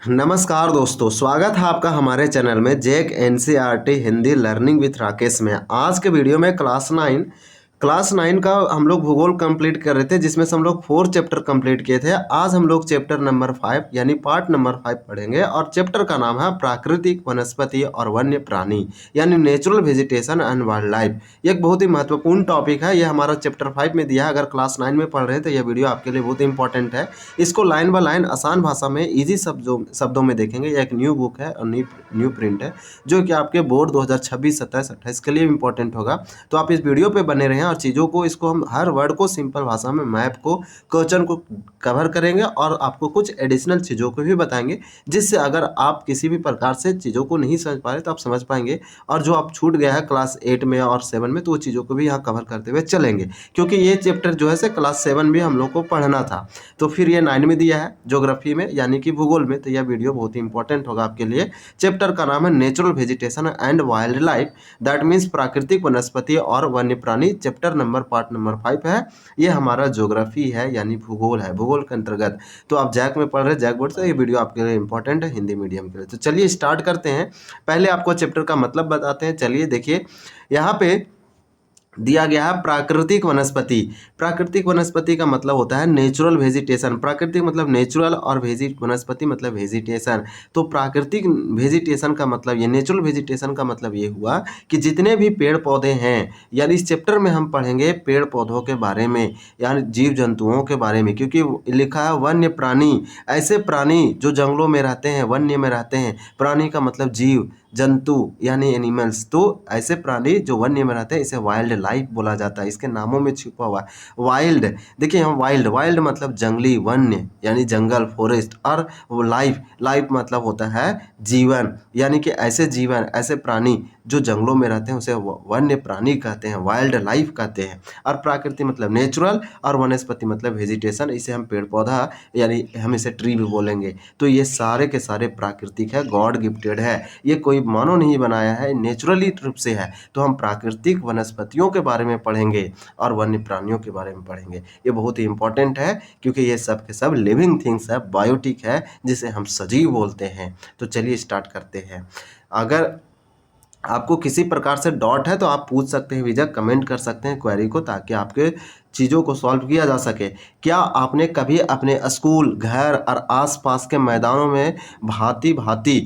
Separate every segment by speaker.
Speaker 1: नमस्कार दोस्तों, स्वागत है आपका हमारे चैनल में JAC NCERT Hindi learning with Rakesh में। आज के वीडियो में क्लास 9 का हम लोग भूगोल कंप्लीट कर रहे थे, जिसमें से हम लोग 4 चैप्टर कंप्लीट किए थे। आज हम लोग चैप्टर नंबर 5 यानी पार्ट नंबर 5 पढ़ेंगे और चैप्टर का नाम है प्राकृतिक वनस्पति और वन्य प्राणी यानी natural vegetation and wild life. ये एक बहुत ही महत्वपूर्ण टॉपिक है। ये हमारा चैप्टर 5 में दिया है। अगर क्लास 9 में पढ़ रहे हैं तो यह वीडियो आपके लिए बहुत इंपॉर्टेंट है। इसको लाइन बाय लाइन आसान भाषा में ईजी शब्दों में देखेंगे। यह एक न्यू बुक है और न्यू प्रिंट है, जो कि आपके बोर्ड 2026, 27, 28 के लिए इंपॉर्टेंट होगा। तो आप इस वीडियो पे बने रहें और चीज़ों को इसको हम हर वर्ड को सिंपल भाषा में, मैप को, क्वेश्चन को कवर करेंगे और आपको कुछ एडिशनल चीज़ों को भी बताएंगे, जिससे अगर आप किसी भी प्रकार से चीज़ों को नहीं समझ पा रहे तो आप समझ पाएंगे। और जो आप छूट गया है क्लास 8 में और 7 में, तो वो चीज़ों को भी यहाँ कवर करते हुए चलेंगे, क्योंकि ये चैप्टर जो है से क्लास 7 भी हम लोग को पढ़ना था। तो फिर ये 9 में दिया है ज्योग्राफी में यानी कि भूगोल में, तो यह वीडियो बहुत ही इंपॉर्टेंट होगा आपके लिए। चैप्टर का नाम है natural vegetation and wild life, that means प्राकृतिक वनस्पति और वन्य प्राणी। चैप्टर नंबर पार्ट नंबर 5 है। ये हमारा ज्योग्राफी है यानी भूगोल है, भूगोल के अंतर्गत। तो आप जैक में पढ़ रहे हैं, जैक बोर्ड से, ये वीडियो आपके लिए इंपॉर्टेंट है हिंदी मीडियम के लिए। तो चलिए स्टार्ट करते हैं। पहले आपको चैप्टर का मतलब बताते हैं। चलिए देखिए, यहाँ पे दिया गया है प्राकृतिक वनस्पति। प्राकृतिक वनस्पति का मतलब होता है नेचुरल वेजिटेशन। प्राकृतिक मतलब नेचुरल और वनस्पति मतलब वेजिटेशन। तो प्राकृतिक वेजिटेशन का मतलब, ये नेचुरल वेजिटेशन का मतलब ये हुआ कि जितने भी पेड़ पौधे हैं, यानी इस चैप्टर में हम पढ़ेंगे पेड़ पौधों के बारे में, यानी जीव जंतुओं के बारे में, क्योंकि लिखा है वन्य प्राणी। ऐसे प्राणी जो जंगलों में रहते हैं, वन्य में रहते हैं। प्राणी का मतलब जीव जंतु यानी एनिमल्स। तो ऐसे प्राणी जो वन्य में रहते हैं, इसे वाइल्ड लाइफ बोला जाता है। इसके नामों में छुपा हुआ वाइल्ड। देखिए यहाँ वाइल्ड मतलब जंगली, वन्य यानी जंगल, फॉरेस्ट, और वो लाइफ मतलब होता है जीवन, यानी कि ऐसे जीवन, ऐसे प्राणी जो जंगलों में रहते हैं उसे वन्य प्राणी कहते हैं, वाइल्ड लाइफ कहते हैं। और प्राकृतिक मतलब नेचुरल, और वनस्पति मतलब वेजिटेशन, इसे हम पेड़ पौधा यानी हम इसे ट्री भी बोलेंगे। तो ये सारे के सारे प्राकृतिक है, गॉड गिफ्टेड है। ये कोई मानव नहीं बनाया है, नेचुरली रूप से है। तो हम प्राकृतिक वनस्पतियों के बारे में पढ़ेंगे और वन्य प्राणियों के बारे में पढ़ेंगे। ये बहुत ही इंपॉर्टेंट है, क्योंकि ये सब के सब लिविंग थिंग्स है, बायोटिक है, जिसे हम सजीव बोलते हैं। तो चलिए स्टार्ट करते हैं। अगर आपको किसी प्रकार से डाउट है तो आप पूछ सकते हैं, विजय कमेंट कर सकते हैं क्वेरी को, ताकि आपके चीज़ों को सॉल्व किया जा सके। क्या आपने कभी अपने स्कूल, घर और आसपास के मैदानों में भांति भांति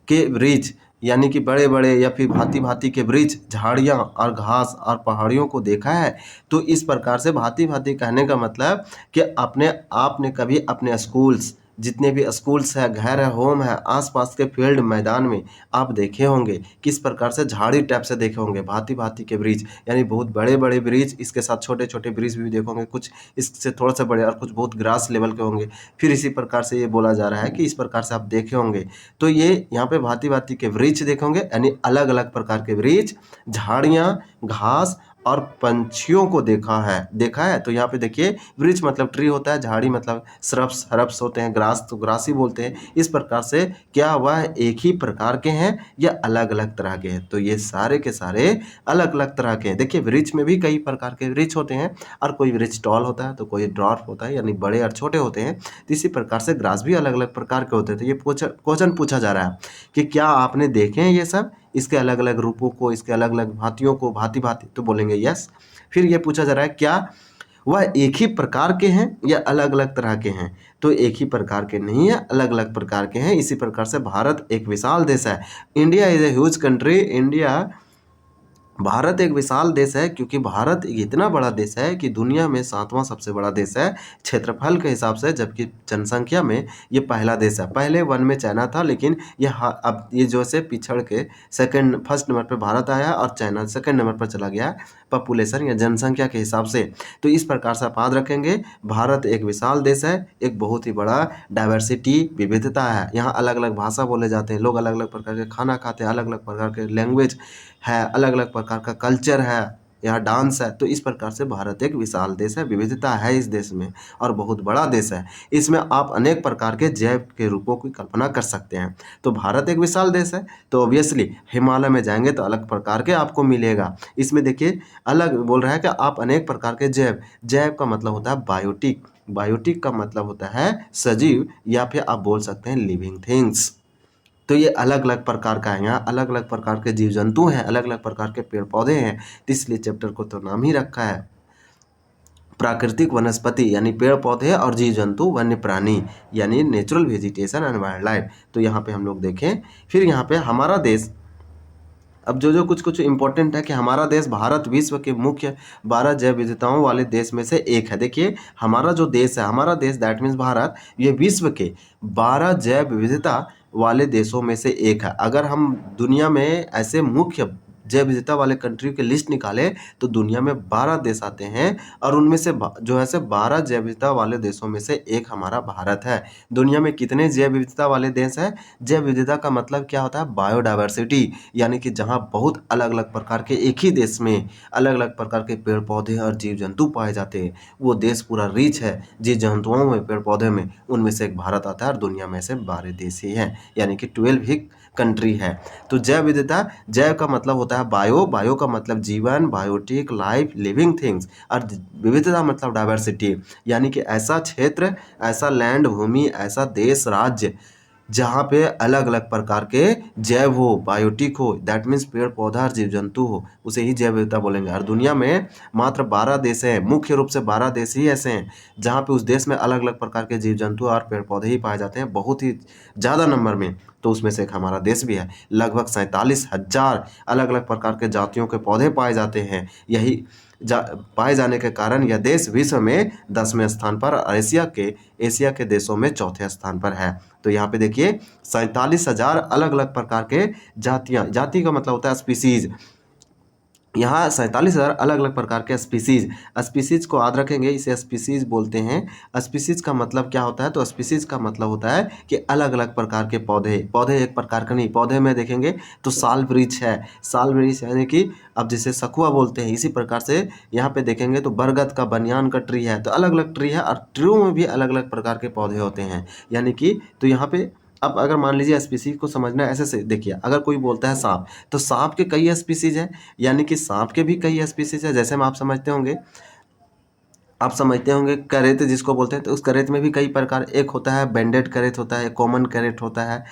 Speaker 1: के वृक्ष, यानी कि बड़े बड़े या फिर भांति भांति के वृक्ष, झाड़ियाँ और घास और पहाड़ियों को देखा है? तो इस प्रकार से भांति भांति कहने का मतलब कि आपने कभी अपने स्कूल्स, जितने भी स्कूल्स है, घर है, होम है, आसपास के फील्ड, मैदान में आप देखे होंगे किस प्रकार से झाड़ी टाइप से देखे होंगे, भांति भांति के वृक्ष, यानी बहुत बड़े बड़े वृक्ष, इसके साथ छोटे छोटे वृक्ष भी देखोगे, कुछ इससे थोड़ा सा बड़े और कुछ बहुत ग्रास लेवल के होंगे। फिर इसी प्रकार से ये बोला जा रहा है कि इस प्रकार से आप देखे होंगे। तो ये यहाँ पे भांति भांति के वृक्ष देखेंगे, यानी अलग अलग प्रकार के वृक्ष, झाड़ियाँ, घास और पंछियों को देखा है। तो यहाँ पे देखिए, वृक्ष मतलब ट्री होता है, झाड़ी मतलब हर्ब्स होते हैं, ग्रास तो ग्रास ही बोलते हैं। इस प्रकार से क्या वह एक ही प्रकार के हैं या अलग अलग तरह के हैं? तो ये सारे के सारे अलग अलग तरह के हैं। देखिए वृक्ष में भी कई प्रकार के वृक्ष होते हैं, और कोई वृक्ष टॉल होता है तो कोई ड्वार्फ होता है, यानी बड़े और छोटे होते हैं। तो इसी प्रकार से ग्रास भी अलग अलग प्रकार के होते हैं। तो ये क्वेश्चन पूछा जा रहा है कि क्या आपने देखे हैं ये सब, इसके अलग अलग रूपों को, इसके अलग अलग भांतियों को, भांति भांति, तो बोलेंगे यस। फिर ये पूछा जा रहा है क्या वह एक ही प्रकार के हैं या अलग अलग तरह के हैं? तो एक ही प्रकार के नहीं है, अलग अलग प्रकार के हैं। इसी प्रकार से भारत एक विशाल देश है। India is a huge country. Bharat एक विशाल देश है, क्योंकि भारत इतना बड़ा देश है कि दुनिया में 7वां सबसे बड़ा देश है क्षेत्रफल के हिसाब से, जबकि जनसंख्या में ये पहला देश है। पहले 1 में चाइना था, लेकिन अब ये जो से पिछड़ के फर्स्ट नंबर पे भारत आया और चाइना सेकंड नंबर पर चला गया पॉपुलेशन या जनसंख्या के हिसाब से। तो इस प्रकार से आप याद रखेंगे, भारत एक विशाल देश है, एक बहुत ही बड़ा डाइवर्सिटी, विविधता है। यहाँ अलग अलग भाषा बोले जाते हैं, लोग अलग अलग प्रकार के खाना खाते हैं, अलग अलग प्रकार के लैंग्वेज है, अलग अलग प्रकार का कल्चर है, यहाँ डांस है। तो इस प्रकार से भारत एक विशाल देश है, विविधता है इस देश में, और बहुत बड़ा देश है। इसमें आप अनेक प्रकार के जैव के रूपों की कल्पना कर सकते हैं। तो भारत एक विशाल देश है, तो ऑब्वियसली हिमालय में जाएंगे तो अलग प्रकार के आपको मिलेगा। इसमें देखिए अलग बोल रहा है कि आप अनेक प्रकार के जैव का मतलब होता है बायोटिक, बायोटिक का मतलब होता है सजीव, या फिर आप बोल सकते हैं लिविंग थिंग्स। तो ये अलग अलग प्रकार का है, यहाँ अलग अलग प्रकार के जीव जंतु हैं, अलग अलग प्रकार के पेड़ पौधे हैं, तो इसलिए चैप्टर को तो नाम ही रखा है प्राकृतिक वनस्पति, यानी पेड़ पौधे और जीव जंतु, वन्य प्राणी यानी natural vegetation and wild life. तो यहाँ पे हम लोग देखें, फिर यहाँ पे हमारा देश, अब जो कुछ कुछ इंपॉर्टेंट है कि हमारा देश भारत विश्व के मुख्य 12 जैव विविधताओं वाले देश में से एक है। देखिए हमारा जो देश है, हमारा देश दैट मीन्स भारत, ये विश्व के 12 जैव विविधता वाले देशों में से एक है। अगर हम दुनिया में ऐसे मुख्य जैव विविधता वाले कंट्री की लिस्ट निकाले तो दुनिया में 12 देश आते हैं, और उनमें से जो है से 12 जैव विविधता वाले देशों में से एक हमारा भारत है। दुनिया में कितने जैव विविधता वाले देश हैं? जैव विविधता का मतलब क्या होता है? बायोडाइवर्सिटी, यानी कि जहाँ बहुत अलग अलग प्रकार के एक ही देश में अलग अलग प्रकार के पेड़ पौधे और जीव जंतु पाए जाते हैं, वो देश पूरा रिच है जीव जंतुओं में, पेड़ पौधे में। उनमें से एक भारत आता है और दुनिया में से 12 देश ही हैं, यानी कि 12 ही कंट्री है। तो जैव विविधता, जैव का मतलब होता है बायो, बायो का मतलब जीवन, बायोटिक लाइफ, लिविंग थिंग्स, और विविधता मतलब डाइवर्सिटी, यानी कि ऐसा क्षेत्र, ऐसा लैंड, भूमि, ऐसा देश, राज्य जहाँ पे अलग अलग प्रकार के जैव हो, बायोटिक हो, दैट मीन्स पेड़ पौधा और जीव जंतु हो, उसे ही जैव विविधता बोलेंगे। और दुनिया में मात्र 12 देश हैं, मुख्य रूप से 12 देश ही ऐसे हैं जहाँ पे उस देश में अलग अलग प्रकार के जीव जंतु और पेड़ पौधे ही पाए जाते हैं, बहुत ही ज़्यादा नंबर में। तो उसमें से एक हमारा देश भी है। लगभग 47,000 अलग अलग प्रकार के जातियों के पौधे पाए जाते हैं। यही पाए जाने के कारण यह देश विश्व में 10वें स्थान पर, एशिया के देशों में 4थे स्थान पर है। तो यहाँ पे देखिए 47,000 अलग अलग प्रकार के जातियाँ, जाति का मतलब होता है स्पीसीज, यहाँ 47,000 अलग अलग प्रकार के स्पीसीज को याद रखेंगे, इसे स्पीसीज बोलते हैं। स्पीसीज का मतलब क्या होता है? तो स्पीसीज का मतलब होता है कि अलग अलग प्रकार के पौधे, पौधे एक प्रकार का नहीं, पौधे में देखेंगे तो साल वृक्ष है, साल वृक्ष यानी कि अब जिसे सखुआ बोलते हैं, इसी प्रकार से यहाँ पे देखेंगे तो बरगद का, बनियान का ट्री है। तो अलग अलग ट्री है, और ट्रियों में भी अलग अलग प्रकार के पौधे होते हैं, यानी कि तो यहाँ पे अब अगर मान लीजिए स्पीसीज को समझना है ऐसे से, देखिए अगर कोई बोलता है सांप, तो सांप के कई स्पीसीज हैं, यानी कि सांप के भी कई स्पीसीज है। जैसे में आप समझते होंगे करेत जिसको बोलते हैं, तो उस करेत में भी कई प्रकार, एक होता है बैंडेड करेत होता है, कॉमन करेत होता है,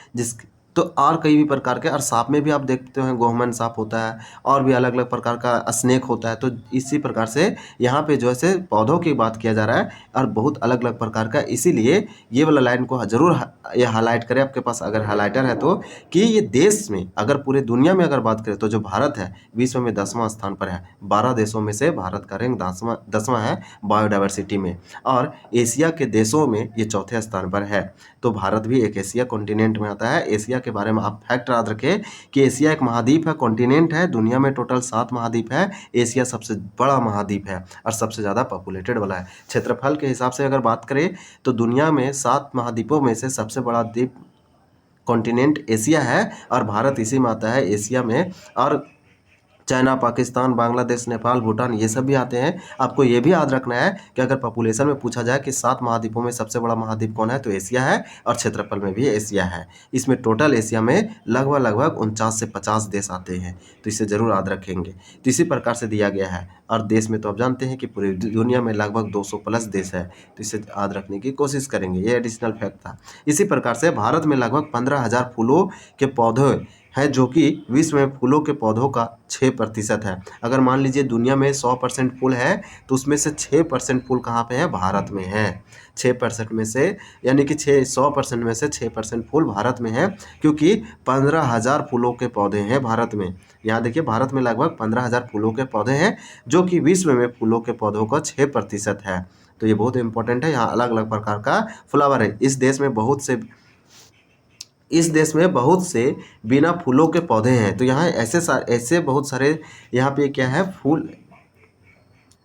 Speaker 1: तो और कई भी प्रकार के, और सांप में भी आप देखते हैं गोहमन सांप होता है, और भी अलग अलग प्रकार का स्नेक होता है। तो इसी प्रकार से यहाँ पे जो है पौधों की बात किया जा रहा है, और बहुत अलग अलग प्रकार का, इसीलिए ये वाला लाइन को जरूर ये हाईलाइट करें आपके पास अगर हाईलाइटर है तो, कि ये देश में अगर पूरे दुनिया में अगर बात करें तो जो भारत है विश्व में 10वां स्थान पर है। 12 देशों में से भारत का रैंक 10वां है बायोडाइवर्सिटी में, और एशिया के देशों में ये 4थे स्थान पर है। तो भारत भी एक एशिया कॉन्टिनेंट में आता है। एशिया के बारे में आप फैक्ट याद रखें कि एशिया एक महाद्वीप है, कॉन्टिनेंट है। दुनिया में टोटल 7 महाद्वीप है, एशिया सबसे बड़ा महाद्वीप है और सबसे ज़्यादा पॉपुलेटेड वाला है। क्षेत्रफल के हिसाब से अगर बात करें तो दुनिया में 7 महाद्वीपों में से सबसे बड़ा द्वीप कॉन्टिनेंट एशिया है, और भारत इसी में आता है एशिया में। और चाइना, पाकिस्तान, बांग्लादेश, नेपाल, भूटान ये सब भी आते हैं। आपको ये भी याद रखना है कि अगर पॉपुलेशन में पूछा जाए कि 7 महाद्वीपों में सबसे बड़ा महाद्वीप कौन है, तो एशिया है, और क्षेत्रफल में भी एशिया है। इसमें टोटल एशिया में लगभग 49 से 50 देश आते हैं, तो इसे ज़रूर याद रखेंगे। तो इसी प्रकार से दिया गया है, और देश में तो आप जानते हैं कि पूरी दुनिया में लगभग 200 प्लस देश है, तो इसे याद रखने की कोशिश करेंगे। ये एडिशनल फैक्ट था। इसी प्रकार से भारत में लगभग 15,000 फूलों के पौधे है, जो कि विश्व में फूलों के पौधों का 6% है। अगर मान लीजिए दुनिया में 100% फूल है, तो उसमें से 6% फूल कहाँ पे है? भारत में है। 6% में से, यानी कि 100% में से 6% फूल भारत में है, क्योंकि 15,000 फूलों के पौधे हैं भारत में। यहाँ देखिए भारत में लगभग 15,000 फूलों के पौधे हैं, जो कि विश्व में फूलों के पौधों का 6% है। तो ये बहुत इंपॉर्टेंट है। यहाँ अलग अलग प्रकार का फ्लावर है। इस देश में बहुत से बिना फूलों के पौधे हैं। तो यहाँ ऐसे बहुत सारे, यहाँ पे क्या है, फूल,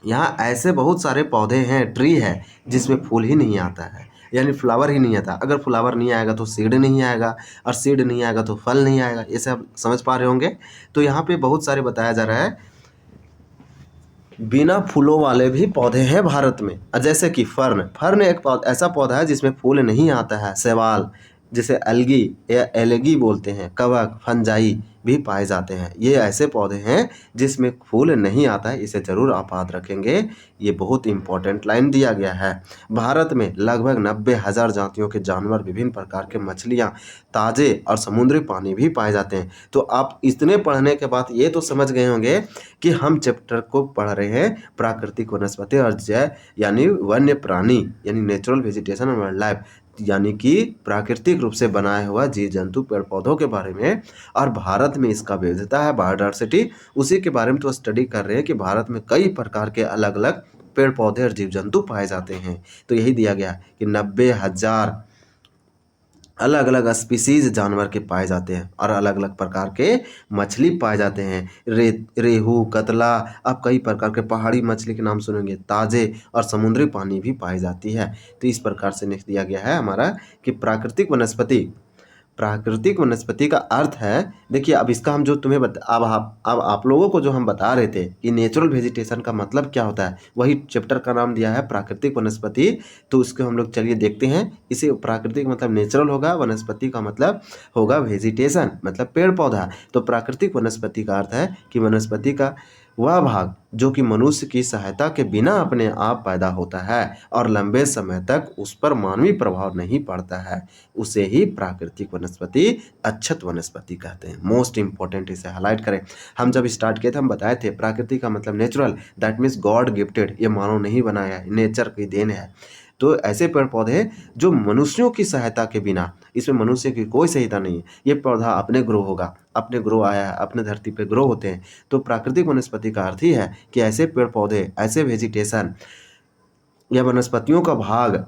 Speaker 1: यहाँ ऐसे बहुत सारे पौधे हैं, ट्री है, जिसमें फूल ही नहीं आता है, यानी फ्लावर ही नहीं आता। अगर फ्लावर नहीं आएगा तो सीड नहीं आएगा, और सीड नहीं आएगा तो फल नहीं आएगा। ये सब समझ पा रहे होंगे। तो यहाँ पे बहुत सारे बताया जा रहा है बिना फूलों वाले भी पौधे हैं भारत में। जैसे कि फर्न एक ऐसा पौधा है जिसमें फूल नहीं आता है। शैवाल, जिसे एल्गी या एलगी बोलते हैं, कवक, फंजाई, भी पाए जाते हैं। ये ऐसे पौधे हैं जिसमें फूल नहीं आता है, इसे ज़रूर आप याद रखेंगे। ये बहुत इंपॉर्टेंट लाइन दिया गया है। भारत में लगभग 90,000 जातियों के जानवर, विभिन्न प्रकार के मछलियाँ, ताजे और समुद्री पानी भी पाए जाते हैं। तो आप इतने पढ़ने के बाद ये तो समझ गए होंगे कि हम चैप्टर को पढ़ रहे हैं प्राकृतिक वनस्पति और जैव यानी वन्य प्राणी यानी नेचुरल वेजिटेशन और वाइल्ड लाइफ, यानी कि प्राकृतिक रूप से बनाया हुआ जीव जंतु पेड़ पौधों के बारे में। और भारत में इसका विविधता है, बायोडायवर्सिटी, उसी के बारे में तो स्टडी कर रहे हैं कि भारत में कई प्रकार के अलग अलग पेड़ पौधे और जीव जंतु पाए जाते हैं। तो यही दिया गया कि 90,000 अलग अलग स्पीसीज जानवर के पाए जाते हैं और अलग अलग प्रकार के मछली पाए जाते हैं। रेहू, कतला, आप कई प्रकार के पहाड़ी मछली के नाम सुनेंगे, ताजे और समुद्री पानी भी पाई जाती है। तो इस प्रकार से नेक्स्ट दिया गया है हमारा कि प्राकृतिक वनस्पति का अर्थ है। देखिए अब इसका हम जो तुम्हें अब आप लोगों को जो हम बता रहे थे कि नेचुरल वेजिटेशन का मतलब क्या होता है, वही चैप्टर का नाम दिया है प्राकृतिक वनस्पति। तो उसको हम लोग चलिए देखते हैं। इसे प्राकृतिक मतलब नेचुरल होगा, वनस्पति का मतलब होगा वेजिटेशन मतलब पेड़ पौधा। तो प्राकृतिक वनस्पति का अर्थ है कि वनस्पति का वह भाग जो कि मनुष्य की सहायता के बिना अपने आप पैदा होता है और लंबे समय तक उस पर मानवीय प्रभाव नहीं पड़ता है, उसे ही प्राकृतिक वनस्पति, अच्छत वनस्पति कहते हैं। मोस्ट इंपॉर्टेंट, इसे हाईलाइट करें। हम जब स्टार्ट किए थे हम बताए थे प्राकृतिक का मतलब natural, that means God gifted, ये मानव नहीं बनाया है, नेचर की देन है। तो ऐसे पेड़ पौधे जो मनुष्यों की सहायता के बिना, इसमें मनुष्य की कोई सहायता नहीं है, ये पौधा अपने ग्रो होगा, अपने ग्रो आया है, अपने धरती पे ग्रो होते हैं। तो प्राकृतिक वनस्पति का अर्थ ही है कि ऐसे पेड़ पौधे, ऐसे वेजिटेशन या वनस्पतियों का भाग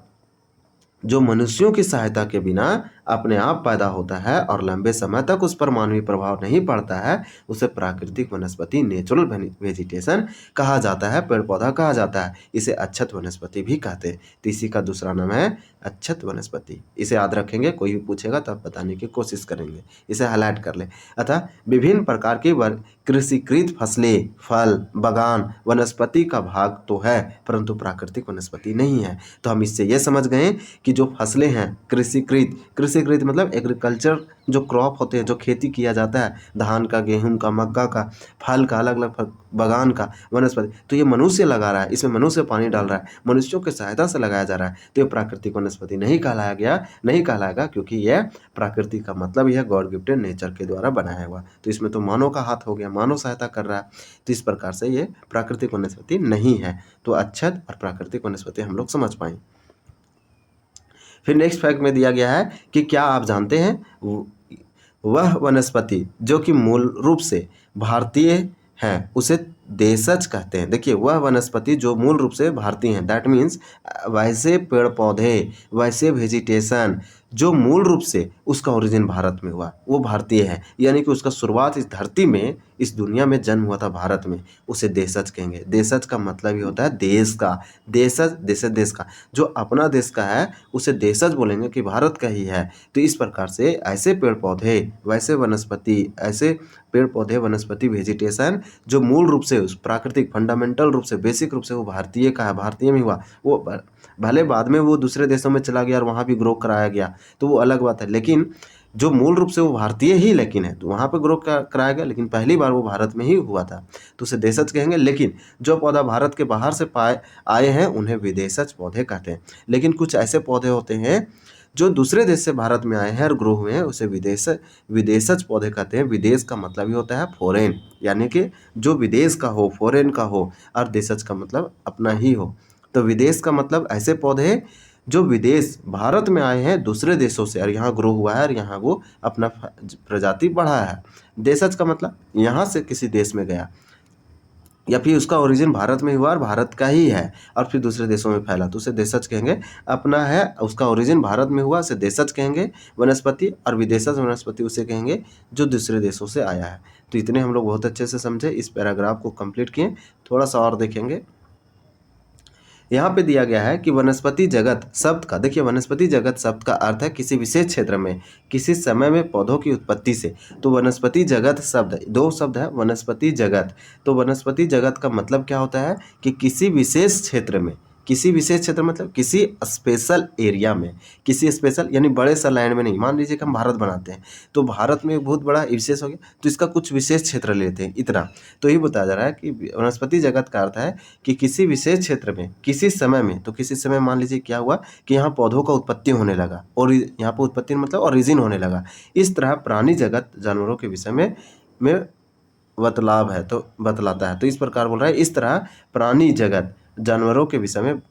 Speaker 1: जो मनुष्यों की सहायता के बिना अपने आप पैदा होता है और लंबे समय तक उस पर मानवीय प्रभाव नहीं पड़ता है, उसे प्राकृतिक वनस्पति, नेचुरल वेजिटेशन कहा जाता है, पेड़ पौधा कहा जाता है। इसे अच्छत वनस्पति भी कहते हैं। तो इसी का दूसरा नाम है अच्छत वनस्पति। इसे याद रखेंगे, कोई भी पूछेगा तब बताने की कोशिश करेंगे, इसे हाईलाइट कर ले। अतः विभिन्न प्रकार की कृषिकृत फसलें, फल, बगान वनस्पति का भाग तो है परंतु प्राकृतिक वनस्पति नहीं है। तो हम इससे ये समझ गए कि जो फसलें हैं कृषिकृत मतलब एग्रीकल्चर, जो क्रॉप होते हैं, जो खेती किया जाता है, धान का, गेहूं का, मक्का का, फल का, अलग अलग बगान का, वनस्पति, तो ये मनुष्य लगा रहा है, इसमें मनुष्य पानी डाल रहा है, मनुष्यों की सहायता से लगाया जा रहा है। तो ये प्राकृतिक वनस्पति नहीं कहलाएगा क्योंकि यह प्रकृति का मतलब यह गॉड गिफ्टेड नेचर के द्वारा बनाया हुआ। तो इसमें तो मानव का हाथ हो गया, मानव सहायता कर रहा है। तो इस प्रकार से ये प्राकृतिक वनस्पति नहीं है। तो अच्छत और प्राकृतिक वनस्पति हम लोग समझ पाए। फिर नेक्स्ट फैक्ट में दिया गया है कि क्या आप जानते हैं वह वनस्पति जो कि मूल रूप से भारतीय है उसे देशज कहते हैं। देखिए वह वनस्पति जो मूल रूप से भारतीय हैं, दैट मीन्स वैसे पेड़ पौधे, वैसे वेजिटेशन जो मूल रूप से उसका ओरिजिन भारत में हुआ, वो भारतीय है, यानी कि उसका शुरुआत इस धरती में, इस दुनिया में जन्म हुआ था भारत में, उसे देशज कहेंगे। देशज का मतलब ही होता है देश का, देशज देश का, जो अपना देश का है उसे देशज बोलेंगे कि भारत का ही है। तो इस प्रकार से ऐसे पेड़ पौधे, वैसे वनस्पति, ऐसे पेड़ पौधे, वनस्पति, वेजिटेशन जो मूल रूप से उस प्राकृतिक, फंडामेंटल रूप से, बेसिक रूप से वो भारतीय का है, भारतीय में हुआ, वो भले बाद में वो दूसरे देशों में चला गया और वहाँ भी ग्रो कराया गया तो वो अलग बात है, लेकिन जो मूल रूप से वो भारतीय ही लेकिन है, तो वहाँ पे ग्रो कराया गया, लेकिन पहली बार वो भारत में ही हुआ था, तो उसे देशज कहेंगे। लेकिन जो पौधा भारत के बाहर से आए हैं उन्हें विदेशज पौधे कहते हैं। लेकिन कुछ ऐसे पौधे होते हैं जो दूसरे देश से भारत में आए हैं और ग्रो हुए हैं, उसे विदेशज पौधे कहते हैं। विदेश का मतलब ही होता है फॉरेन, यानी कि जो विदेश का हो, फॉरेन का हो, और देशज का मतलब अपना ही हो। तो विदेश का मतलब ऐसे पौधे जो विदेश, भारत में आए हैं दूसरे देशों से और यहाँ ग्रो हुआ है और यहाँ वो अपना प्रजाति बढ़ाया है। देशज का मतलब यहाँ से किसी देश में गया या फिर उसका ओरिजिन भारत में हुआ और भारत का ही है और फिर दूसरे देशों में फैला, तो उसे देशज कहेंगे। अपना है, उसका ओरिजिन भारत में हुआ, उसे देशज कहेंगे वनस्पति, और विदेशज वनस्पति उसे कहेंगे जो दूसरे देशों से आया है। तो इतने हम लोग बहुत अच्छे से समझे, इस पैराग्राफ को कंप्लीट किए। थोड़ा सा और देखेंगे, यहाँ पे दिया गया है कि वनस्पति जगत शब्द का, देखिए वनस्पति जगत शब्द का अर्थ है किसी विशेष क्षेत्र में किसी समय में पौधों की उत्पत्ति से। तो वनस्पति जगत शब्द, दो शब्द है, वनस्पति जगत। तो वनस्पति जगत का मतलब क्या होता है कि किसी विशेष क्षेत्र में किसी विशेष क्षेत्र मतलब किसी स्पेशल एरिया में, किसी स्पेशल यानी बड़े सा लैंड में नहीं। मान लीजिए कि हम भारत बनाते हैं तो भारत में एक बहुत बड़ा विशेष हो गया, तो इसका कुछ विशेष क्षेत्र लेते हैं इतना। तो ये बताया जा रहा है कि वनस्पति जगत का अर्थ है कि किसी विशेष क्षेत्र में किसी समय में, तो किसी समय मान लीजिए क्या हुआ कि यहाँ पौधों का उत्पत्ति होने लगा, और यहाँ पर उत्पत्ति मतलब ओरिजिन होने लगा। इस तरह प्राणी जगत जानवरों के विषय में बतलाव है तो बतलाता है। तो इस प्रकार बोल रहा है, इस तरह प्राणी जगत जानवरों के विषय में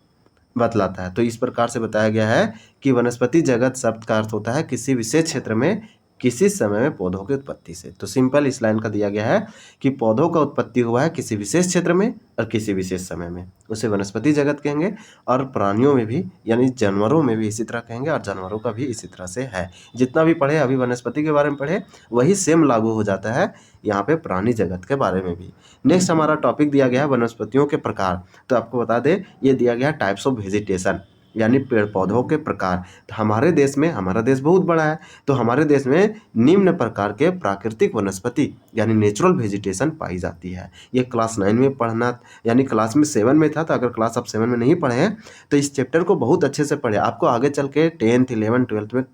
Speaker 1: बतलाता है। तो इस प्रकार से बताया गया है कि वनस्पति जगत शब्द का अर्थ होता है किसी विशेष क्षेत्र में किसी समय में पौधों की उत्पत्ति से। तो सिंपल इस लाइन का दिया गया है कि पौधों का उत्पत्ति हुआ है किसी विशेष क्षेत्र में और किसी विशेष समय में, उसे वनस्पति जगत कहेंगे। और प्राणियों में भी यानी जानवरों में भी इसी तरह कहेंगे, और जानवरों का भी इसी तरह से है। जितना भी पढ़े अभी वनस्पति के बारे में पढ़े वही सेम लागू हो जाता है यहाँ पे प्राणी जगत के बारे में भी। नेक्स्ट हमारा टॉपिक दिया गया है वनस्पतियों के प्रकार। तो आपको बता दें ये दिया गया है टाइप्स ऑफ वेजिटेशन, यानी पेड़ पौधों के प्रकार। तो हमारे देश में, हमारा देश बहुत बड़ा है, तो हमारे देश में निम्न प्रकार के प्राकृतिक वनस्पति यानी नेचुरल वेजिटेशन पाई जाती है। ये क्लास 9 में पढ़ना, यानी क्लास में 7 में था, तो अगर क्लास आप 7 में नहीं पढ़े हैं तो इस चैप्टर को बहुत अच्छे से पढ़े। आपको आगे चल के 10th 11th 12th में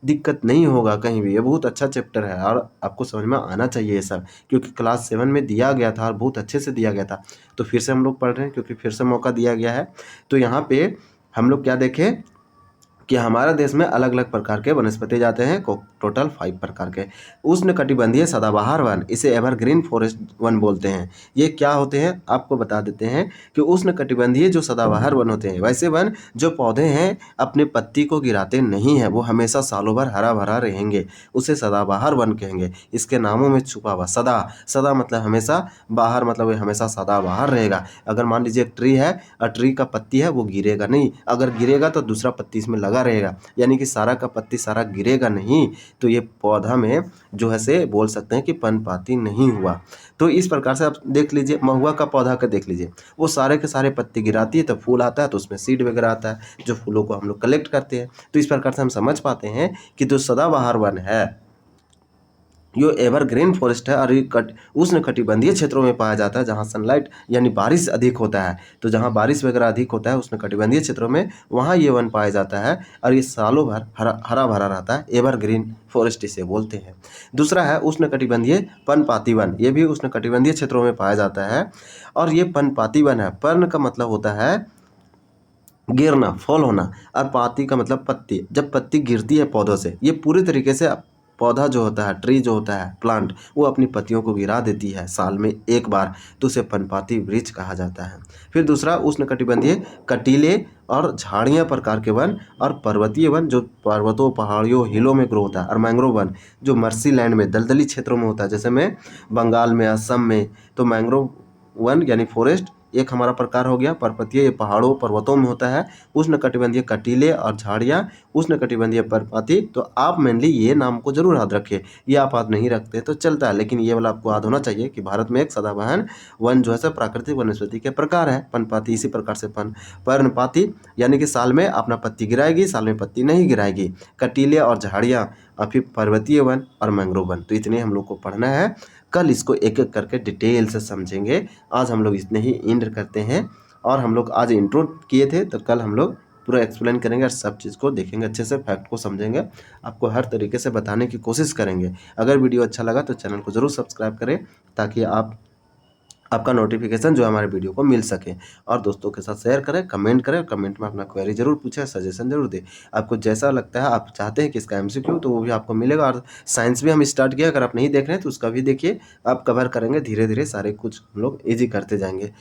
Speaker 1: दिक्कत नहीं होगा कहीं भी। ये बहुत अच्छा चैप्टर है और आपको समझ में आना चाहिए ये सब, क्योंकि क्लास 7 में दिया गया था और बहुत अच्छे से दिया गया था। तो फिर से हम लोग पढ़ रहे हैं क्योंकि फिर से मौका दिया गया है। तो यहाँ पे हम लोग क्या देखें कि हमारा देश में अलग अलग प्रकार के वनस्पति जाते हैं, टोटल 5 प्रकार के। उष्णकटिबंधीय सदाबहार वन, इसे एवरग्रीन फॉरेस्ट वन बोलते हैं। ये क्या होते हैं आपको बता देते हैं कि उष्णकटिबंधीय जो सदाबहार वन होते हैं, वैसे वन जो पौधे हैं अपने पत्ती को गिराते नहीं हैं, वो हमेशा सालों भर हरा भरा रहेंगे, उसे सदाबहार वन कहेंगे। इसके नामों में छुपा हुआ सदा, सदा मतलब हमेशा, बाहर मतलब ये हमेशा सदाबहार रहेगा। अगर मान लीजिए एक ट्री है और ट्री का पत्ती है वो गिरेगा नहीं, अगर गिरेगा तो दूसरा पत्ती इसमें लगा रहेगा, यानी कि सारा का पत्ती सारा गिरेगा नहीं। तो ये पौधा में जो है से बोल सकते हैं कि पर्णपाती नहीं हुआ। तो इस प्रकार से आप देख लीजिए, महुआ का पौधा का देख लीजिए, वो सारे के सारे पत्ती गिराती है तो फूल आता है, तो उसमें सीड वगैरह आता है, जो फूलों को हम लोग कलेक्ट करते हैं। तो इस प्रकार से हम समझ पाते हैं कि जो सदाबहार वन है यो एवरग्रीन फॉरेस्ट है और ये उष्णकटिबंधीय क्षेत्रों में पाया जाता है, जहाँ सनलाइट यानी बारिश अधिक होता है। तो जहाँ बारिश वगैरह अधिक होता है उष्णकटिबंधीय क्षेत्रों में, वहाँ ये वन पाया जाता है और ये सालों भर हरा भरा रहता है, एवरग्रीन फॉरेस्ट इसे बोलते हैं। दूसरा है उष्णकटिबंधीय पर्णपाती वन, ये भी उष्णकटिबंधीय क्षेत्रों में पाया जाता है और ये पर्णपाती वन है। पर्ण का मतलब होता है गिरना, फॉल होना, और पाती का मतलब पत्ती। जब पत्ती गिरती है पौधों से, ये पूरी तरीके से पौधा जो होता है, ट्री जो होता है, प्लांट, वो अपनी पत्तियों को गिरा देती है साल में एक बार, तो उसे पर्णपाती वृक्ष कहा जाता है। फिर दूसरा उष्णकटिबंधीय कटीले और झाड़ियाँ प्रकार के वन और पर्वतीय वन जो पर्वतों, पहाड़ियों, हिलों में ग्रो होता है, और मैंग्रोव वन जो मर्सी लैंड में दलदली क्षेत्रों में होता है, जैसे में बंगाल में, असम में। तो मैंग्रोव वन यानी फॉरेस्ट एक हमारा प्रकार हो गया। पर्वतीय पहाड़ों पर्वतों में होता है। उष्णकटिबंधीय कटीले और झाड़ियाँ, उष्णकटिबंधीय पर्णपाती। तो आप मेनली ये नाम को जरूर याद रखें, ये आप याद नहीं रखते तो चलता है, लेकिन ये वाला आपको याद होना चाहिए कि भारत में एक सदाबहार वन जो है प्राकृतिक वनस्पति के प्रकार है। पर्णपाती इसी प्रकार से पर्णपाती यानी कि साल में अपना पत्ती गिराएगी, साल में पत्ती नहीं गिराएगी। कटीले और झाड़ियाँ और फिर पर्वतीय वन और मैंग्रोव वन। तो इतने हम लोग को पढ़ना है, कल इसको एक एक करके डिटेल से समझेंगे। आज हम लोग इतने ही एंड करते हैं, और हम लोग आज इंट्रो किए थे, तो कल हम लोग पूरा एक्सप्लेन करेंगे और सब चीज़ को देखेंगे, अच्छे से फैक्ट को समझेंगे, आपको हर तरीके से बताने की कोशिश करेंगे। अगर वीडियो अच्छा लगा तो चैनल को ज़रूर सब्सक्राइब करें, ताकि आपका नोटिफिकेशन जो हमारे वीडियो को मिल सके, और दोस्तों के साथ शेयर करें, कमेंट करें, कमेंट में अपना क्वेरी जरूर पूछें, सजेशन जरूर दें। आपको जैसा लगता है, आप चाहते हैं कि इसका MCQ, तो वो भी आपको मिलेगा। और साइंस भी हम स्टार्ट किया, अगर आप नहीं देख रहे हैं तो उसका भी देखिए, आप कवर करेंगे धीरे धीरे, सारे कुछ हम लोग ईजी करते जाएंगे।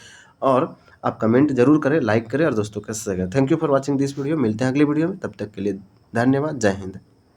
Speaker 1: और आप कमेंट जरूर करें, लाइक करें और दोस्तों के साथ शेयर करें। Thank you for watching this video. मिलते हैं अगली वीडियो में, तब तक के लिए धन्यवाद। जय हिंद।